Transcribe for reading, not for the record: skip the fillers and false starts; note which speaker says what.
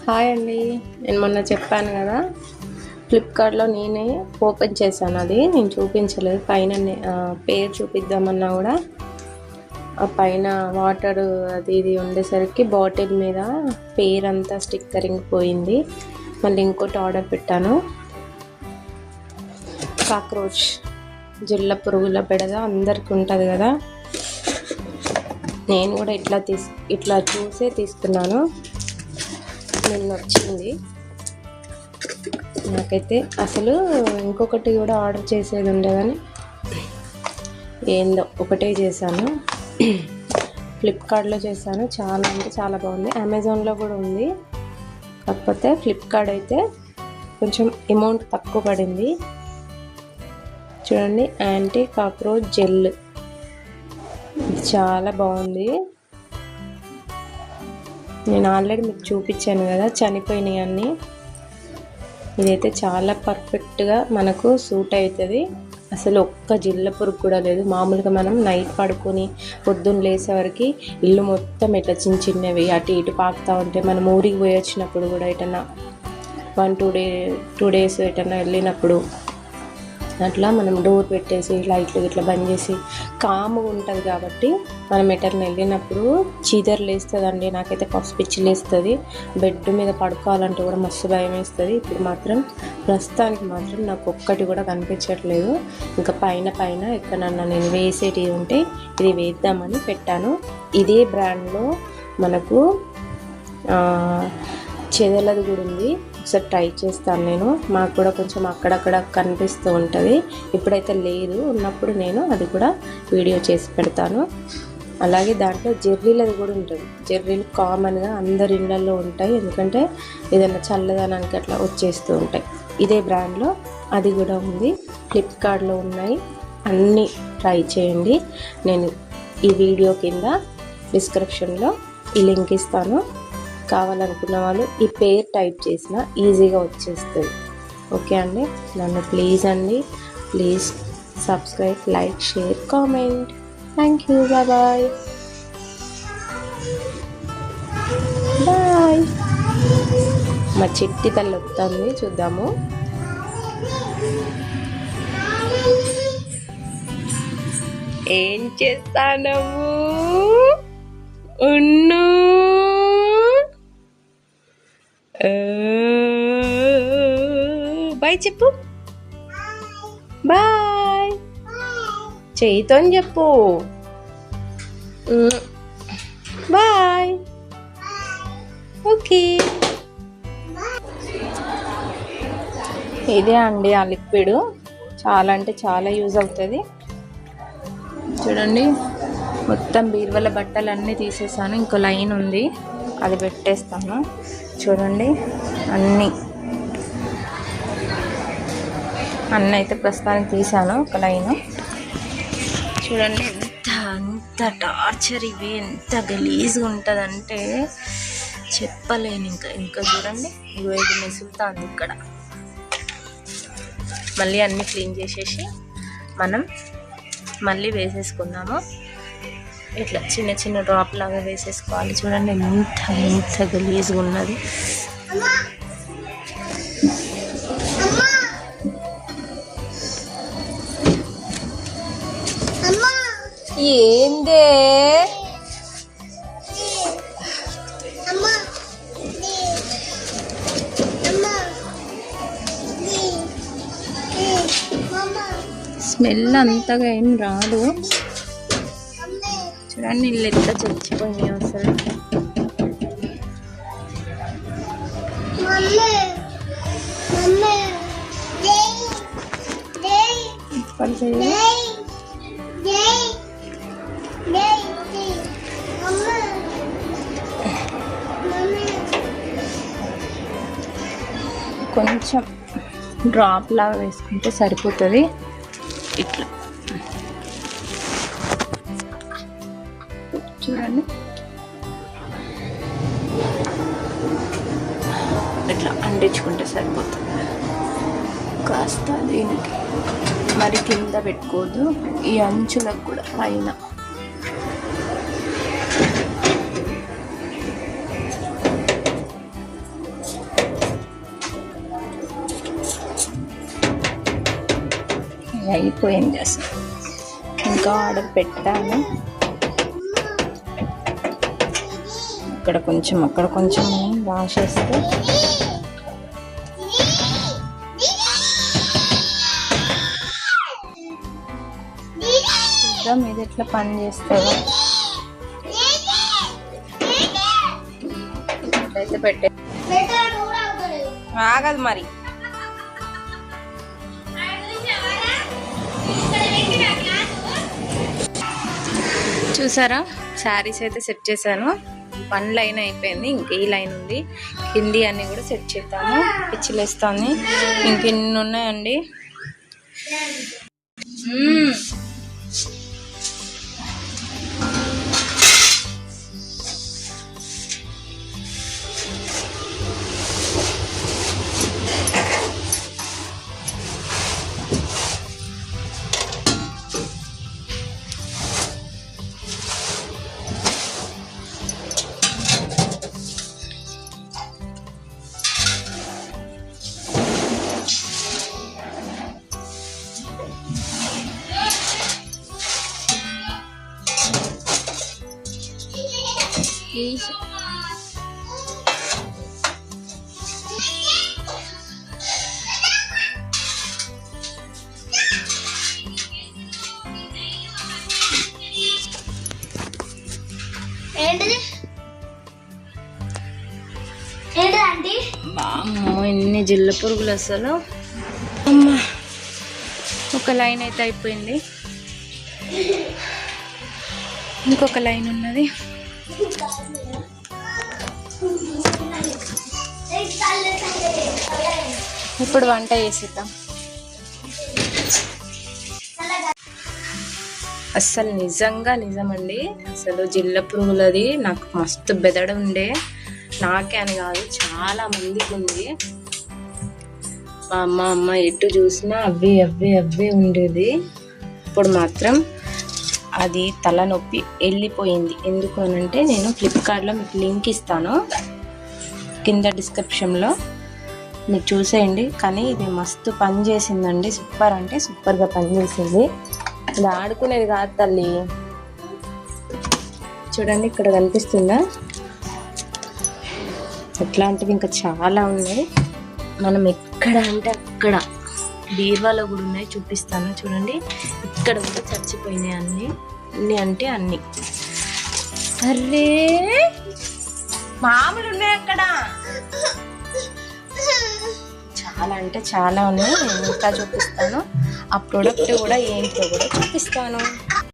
Speaker 1: Hi అండి, నేను మొన్న చెప్పాను కదా ఫ్లిప్కార్ట్లో నేనే ఓపెన్ చేశాను. అది నేను చూపించలేదు, పైన పేరు చూపిద్దామన్నా కూడా ఆ పైన వాటర్ అది ఇది ఉండేసరికి బాటిల్ మీద పేరంతా స్టిక్కరింగ్ పోయింది. మళ్ళీ ఇంకోటి ఆర్డర్ పెట్టాను. కాక్రోచ్ జిల్ల పురుగుల బెడద అందరికి ఉంటుంది కదా, నేను కూడా ఇట్లా చూసే తీసుకున్నాను. నిన్న వచ్చింది నాకైతే. అసలు ఇంకొకటి కూడా ఆర్డర్ చేసేది ఉండే కానీ ఏందో ఒకటే చేశాను. ఫ్లిప్కార్ట్లో చేశాను. చాలా అంటే చాలా బాగుంది. అమెజాన్లో కూడా ఉంది, కాకపోతే ఫ్లిప్కార్ట్ అయితే కొంచెం అమౌంట్ తక్కువ పడింది. చూడండి, యాంటీ కాక్రోచ్ జెల్ చాలా బాగుంది. నేను ఆల్రెడీ మీకు చూపించాను కదా చనిపోయినాయి అన్నీ. ఇదైతే చాలా పర్ఫెక్ట్గా మనకు సూట్ అవుతుంది. అసలు ఒక్క జిల్ల పురుగు కూడా లేదు. మామూలుగా మనం నైట్ పడుకొని పొద్దున్న లేసేవరకు ఇల్లు మొత్తం ఇట్లా చిన్న చిన్నవి అటు ఇటు పాకుతూ ఉంటే మనం ఊరికి పోయి వచ్చినప్పుడు కూడా ఎటన్నా 1-2 డేస్ ఎటన్నా వెళ్ళినప్పుడు అట్లా మనం డోర్ పెట్టేసి లైట్లు ఇట్లా బంద్ చేసి కాముగా ఉంటుంది. కాబట్టి మనం ఎటర్ని వెళ్ళినప్పుడు చీదర్లు వేస్తుందండి. నాకైతే పిచ్చి లేస్తుంది. బెడ్ మీద పడుకోవాలంటే కూడా మస్తు భయం వేస్తుంది. ఇప్పుడు మాత్రం ప్రస్తుతానికి మాత్రం నాకు ఒక్కటి కూడా కనిపించట్లేదు. ఇంకా పైన ఎక్కడన్నా నేను వేసేటివి ఉంటే ఇది వేద్దామని పెట్టాను. ఇదే బ్రాండ్లో మనకు చెదలది కూడా ఉంది. ఒకసారి ట్రై చేస్తాను నేను. మాకు కూడా కొంచెం అక్కడక్కడ కనిపిస్తూ ఉంటుంది. ఇప్పుడైతే లేదు, ఉన్నప్పుడు నేను అది కూడా వీడియో చేసి పెడతాను. అలాగే దాంట్లో జెర్రీలది కూడా ఉంటుంది. జెర్రీలు కామన్గా అందరి ఇళ్ళల్లో ఉంటాయి, ఎందుకంటే ఏదైనా చల్లదనానికి అట్లా వచ్చేస్తూ ఉంటాయి. ఇదే బ్రాండ్లో అది కూడా ఉంది. ఫ్లిప్కార్ట్లో ఉన్నాయి. అన్నీ ట్రై చేయండి. నేను ఈ వీడియో కింద డిస్క్రిప్షన్లో ఈ లింక్ ఇస్తాను. కావాలనుకున్న వాళ్ళు ఈ పేరు టైప్ చేసినా ఈజీగా వచ్చేస్తుంది. ఓకే అండి, నన్ను please subscribe, like, share, comment. Thank you. Bye. మా చిట్టి తల్లి వస్తుంది, చూద్దాము. ఏం చేస్తాను? బాయ్ చెప్పు. బాయ్ చేయితో చెప్పు. బాయ్. ఓకే, ఇదే అండి ఆ లిక్విడ్. చాలా అంటే చాలా యూజ్ అవుతుంది. చూడండి, మొత్తం బీరువాల బట్టలన్నీ తీసేసాను. ఇంకో లైన్ ఉంది, అది పెట్టేస్తాను. చూడండి, అన్నీ అయితే ప్రస్తుతానికి తీసాను. ఒక లైన్ చూడండి, ఎంత టార్చర్ ఇవి, ఎంత గలీజ్గా ఉంటుందంటే చెప్పలేను. ఇంకా చూడండి, ఇది మెసులుతుంది ఇక్కడ. మళ్ళీ అన్నీ క్లీన్ చేసేసి మనం మళ్ళీ వేసేసుకుందాము. ఇట్లా చిన్న చిన్న డ్రాప్ లాగా వేసేసుకోవాలి. చూడండి, ఎంత గలీజ్గా ఉన్నది. ఏందే స్మెల్ అంతగా ఏం రాదు. చూడండి, ఇల్లు ఎంత చచ్చిపోయినాయి అసలు. కొంచెం డ్రాప్ లాగా వేసుకుంటే సరిపోతుంది. ఇట్లా చూడండి, ఇట్లా అంటించుకుంటే సరిపోతుంది. కాస్త దీనికి మరి కింద పెట్టుకోవద్దు, ఈ అంచులకు కూడా పైన. అయిపోయింది అసలు, ఇంకా ఆర్డర్ పెట్టాను. ఇక్కడ కొంచెం అక్కడ కొంచెం వాషేస్తే మీద ఎట్లా పని చేస్తారో అయితే పెట్టే ఆగదు మరి. చూసారా, శారీస్ అయితే సెట్ చేశాను. 1 లైన్ అయిపోయింది, ఇంక ఈ లైన్ ఉంది. కింది అన్ని కూడా సెట్ చేద్దాము. పిచ్చిలేస్తాను, ఇంకెన్ని ఉన్నాయండి. అమ్మో, ఎన్ని జిల్ల పురుగులు అసలు. అమ్మా, ఒక లైన్ అయితే అయిపోయింది, ఇంకొక లైన్ ఉన్నది. ఇప్పుడు వంట చేసేద్దాం. అసలు నిజమండి, అసలు జిల్ల పురుగులది నాకు మస్తు బెదడ ఉండే. నాకే అని కాదు, చాలా మందికి ఉంది. మా అమ్మ ఎటు చూసినా అవే ఉండేది. ఇప్పుడు మాత్రం అది తలనొప్పి వెళ్ళిపోయింది. ఎందుకు అనంటే, నేను ఫ్లిప్కార్ట్లో మీకు లింక్ ఇస్తాను కింద డిస్క్రిప్షన్లో, మీరు చూసేయండి. కానీ ఇది మస్తు పని చేసిందండి, సూపర్ అంటే సూపర్గా పనిచేసింది. ఇది ఆడుకునేది కాదు తల్లి. చూడండి, ఇక్కడ కనిపిస్తుందా? అట్లాంటివి ఇంకా చాలా ఉన్నాయి. మనం ఎక్కడ అంటే అక్కడ బీర్వాలో కూడా ఉన్నాయి, చూపిస్తాను చూడండి. ఇక్కడ కూడా చచ్చిపోయినాయి అన్ని అంటే అన్ని. అరే మామూలు ఉన్నాయి అక్కడ, చాలా అంటే చాలా ఉన్నాయి. నేను ఇంకా చూపిస్తాను. ఆ ప్రోడక్ట్ కూడా ఏంటో కూడా చూపిస్తాను.